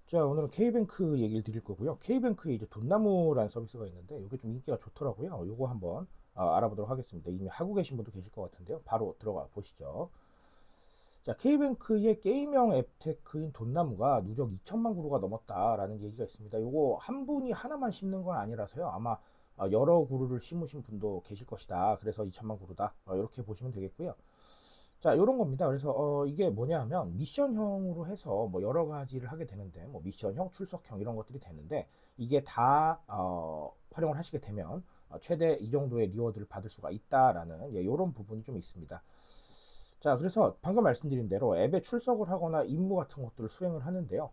자, 오늘은 K뱅크 얘기를 드릴 거고요. K뱅크에 이제 돈나무라는 서비스가 있는데 이게 좀 인기가 좋더라고요. 요거 한번 알아보도록 하겠습니다. 이미 하고 계신 분도 계실 것 같은데요. 바로 들어가 보시죠. 자, K뱅크의 게임형 앱테크인 돈나무가 누적 2천만 그루가 넘었다라는 얘기가 있습니다. 요거 한 분이 하나만 심는 건 아니라서요. 아마 여러 그루를 심으신 분도 계실 것이다. 그래서 2천만 그루다. 이렇게 보시면 되겠고요. 자, 요런 겁니다. 그래서 이게 뭐냐 하면 미션형으로 해서 뭐 여러 가지를 하게 되는데 뭐 미션형, 출석형 이런 것들이 되는데 이게 다 활용을 하시게 되면 최대 이 정도의 리워드를 받을 수가 있다라는 요런 부분이 좀 있습니다. 자, 그래서 방금 말씀드린 대로 앱에 출석을 하거나 임무 같은 것들을 수행을 하는데요.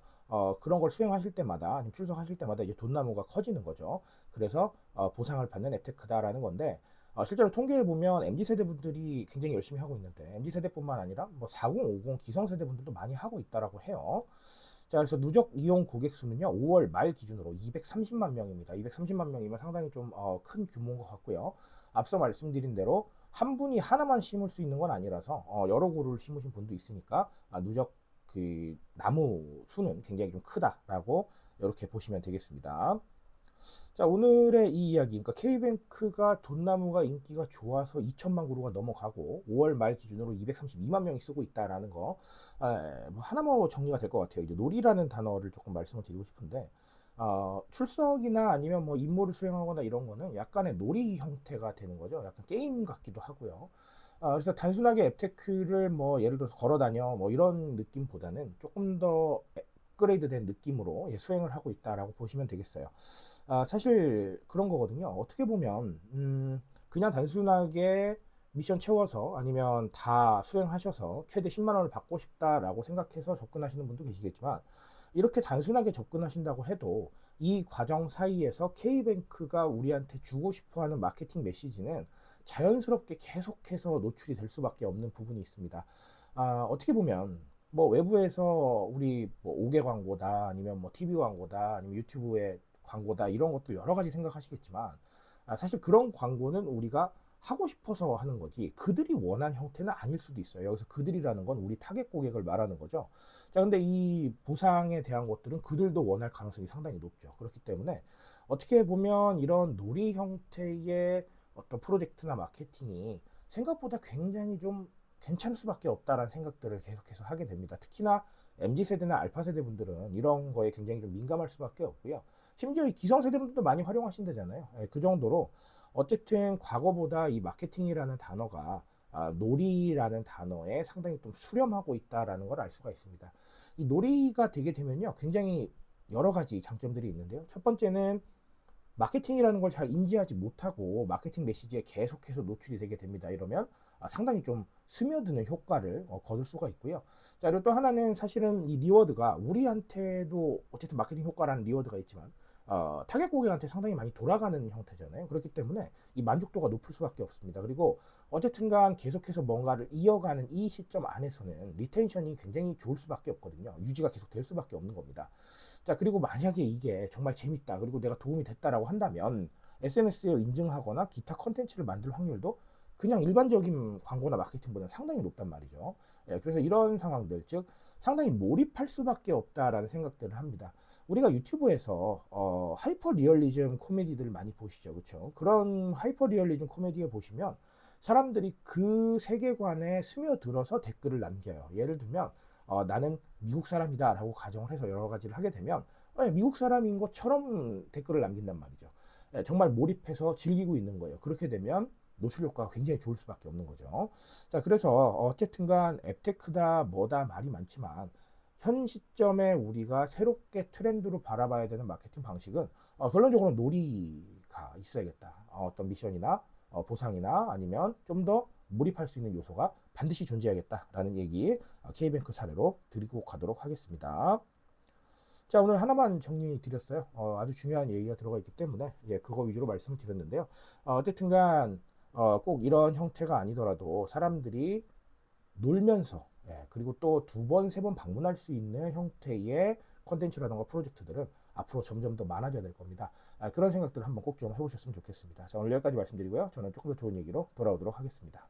그런 걸 수행하실 때마다, 아니면 출석하실 때마다 이제 돈나무가 커지는 거죠. 그래서 보상을 받는 앱테크다라는 건데, 실제로 통계에 보면 MZ세대 분들이 굉장히 열심히 하고 있는데, MZ세대뿐만 아니라 뭐 40, 50 기성세대 분들도 많이 하고 있다라고 해요. 자, 그래서 누적 이용 고객 수는요, 5월 말 기준으로 230만 명입니다. 230만 명이면 상당히 좀 큰 규모인 것 같고요. 앞서 말씀드린 대로 한 분이 하나만 심을 수 있는 건 아니라서 여러 그루를 심으신 분도 있으니까 누적 그 나무 수는 굉장히 좀 크다라고 이렇게 보시면 되겠습니다. 자, 오늘의 이 이야기, 그러니까 K뱅크가 돈나무가 인기가 좋아서 2천만 그루가 넘어가고 5월 말 기준으로 232만 명이 쓰고 있다라는 거, 뭐 하나만 정리가 될 것 같아요. 이제 놀이라는 단어를 조금 말씀을 드리고 싶은데, 출석이나 아니면 뭐 임무를 수행하거나 이런 거는 약간의 놀이 형태가 되는 거죠. 약간 게임 같기도 하고요. 그래서 단순하게 앱테크를 뭐 예를 들어서 걸어 다녀 뭐 이런 느낌보다는 조금 더 업그레이드된 느낌으로 수행을 하고 있다라고 보시면 되겠어요. 사실 그런 거거든요. 어떻게 보면 그냥 단순하게 미션 채워서 아니면 다 수행하셔서 최대 10만 원을 받고 싶다라고 생각해서 접근하시는 분도 계시겠지만 이렇게 단순하게 접근하신다고 해도 이 과정 사이에서 K뱅크가 우리한테 주고 싶어하는 마케팅 메시지는 자연스럽게 계속해서 노출이 될 수밖에 없는 부분이 있습니다. 어떻게 보면 뭐 외부에서 우리 뭐 5개 광고다 아니면 뭐 TV 광고다 아니면 유튜브에 광고다 이런 것들 여러 가지 생각하시겠지만 사실 그런 광고는 우리가 하고 싶어서 하는 거지 그들이 원하는 형태는 아닐 수도 있어요. 여기서 그들이라는 건 우리 타겟 고객을 말하는 거죠. 자, 근데 이 보상에 대한 것들은 그들도 원할 가능성이 상당히 높죠. 그렇기 때문에 어떻게 보면 이런 놀이 형태의 어떤 프로젝트나 마케팅이 생각보다 굉장히 좀 괜찮을 수밖에 없다라는 생각들을 계속해서 하게 됩니다. 특히나 MZ세대나 알파세대 분들은 이런 거에 굉장히 좀 민감할 수밖에 없고요. 심지어 이 기성세대분들도 많이 활용하신다잖아요. 그 정도로 어쨌든 과거보다 이 마케팅이라는 단어가 놀이라는 단어에 상당히 좀 수렴하고 있다라는 걸 알 수가 있습니다. 이 놀이가 되게 되면요, 굉장히 여러 가지 장점들이 있는데요. 첫 번째는 마케팅이라는 걸 잘 인지하지 못하고 마케팅 메시지에 계속해서 노출이 되게 됩니다. 이러면 상당히 좀 스며드는 효과를 거둘 수가 있고요. 자, 그리고 또 하나는 사실은 이 리워드가 우리한테도 어쨌든 마케팅 효과라는 리워드가 있지만 타겟 고객한테 상당히 많이 돌아가는 형태잖아요. 그렇기 때문에 이 만족도가 높을 수밖에 없습니다. 그리고 어쨌든 간 계속해서 뭔가를 이어가는 이 시점 안에서는 리텐션이 굉장히 좋을 수밖에 없거든요. 유지가 계속 될 수밖에 없는 겁니다. 자, 그리고 만약에 이게 정말 재밌다, 그리고 내가 도움이 됐다라고 한다면 SNS에 인증하거나 기타 컨텐츠를 만들 확률도 그냥 일반적인 광고나 마케팅보다는 상당히 높단 말이죠. 그래서 이런 상황들, 즉 상당히 몰입할 수밖에 없다라는 생각들을 합니다. 우리가 유튜브에서 하이퍼 리얼리즘 코미디들 많이 보시죠, 그렇죠? 그런 하이퍼 리얼리즘 코미디에 보시면 사람들이 그 세계관에 스며들어서 댓글을 남겨요. 예를 들면 나는 미국 사람이다라고 가정을 해서 여러 가지를 하게 되면 미국 사람인 것처럼 댓글을 남긴단 말이죠. 정말 몰입해서 즐기고 있는 거예요. 그렇게 되면 노출 효과가 굉장히 좋을 수밖에 없는 거죠. 자, 그래서 어쨌든간 앱테크다 뭐다 말이 많지만 현 시점에 우리가 새롭게 트렌드로 바라봐야 되는 마케팅 방식은 결론적으로 놀이가 있어야겠다. 어떤 미션이나 보상이나 아니면 좀 더 몰입할 수 있는 요소가 반드시 존재해야겠다라는 얘기 K뱅크 사례로 드리고 가도록 하겠습니다. 자, 오늘 하나만 정리 드렸어요. 아주 중요한 얘기가 들어가 있기 때문에 그거 위주로 말씀을 드렸는데요. 어쨌든간 꼭 이런 형태가 아니더라도 사람들이 놀면서 그리고 또 두 번, 세 번 방문할 수 있는 형태의 컨텐츠라든가 프로젝트들은 앞으로 점점 더 많아져야 될 겁니다. 그런 생각들을 한번 꼭 좀 해보셨으면 좋겠습니다. 자, 오늘 여기까지 말씀드리고요. 저는 조금 더 좋은 얘기로 돌아오도록 하겠습니다.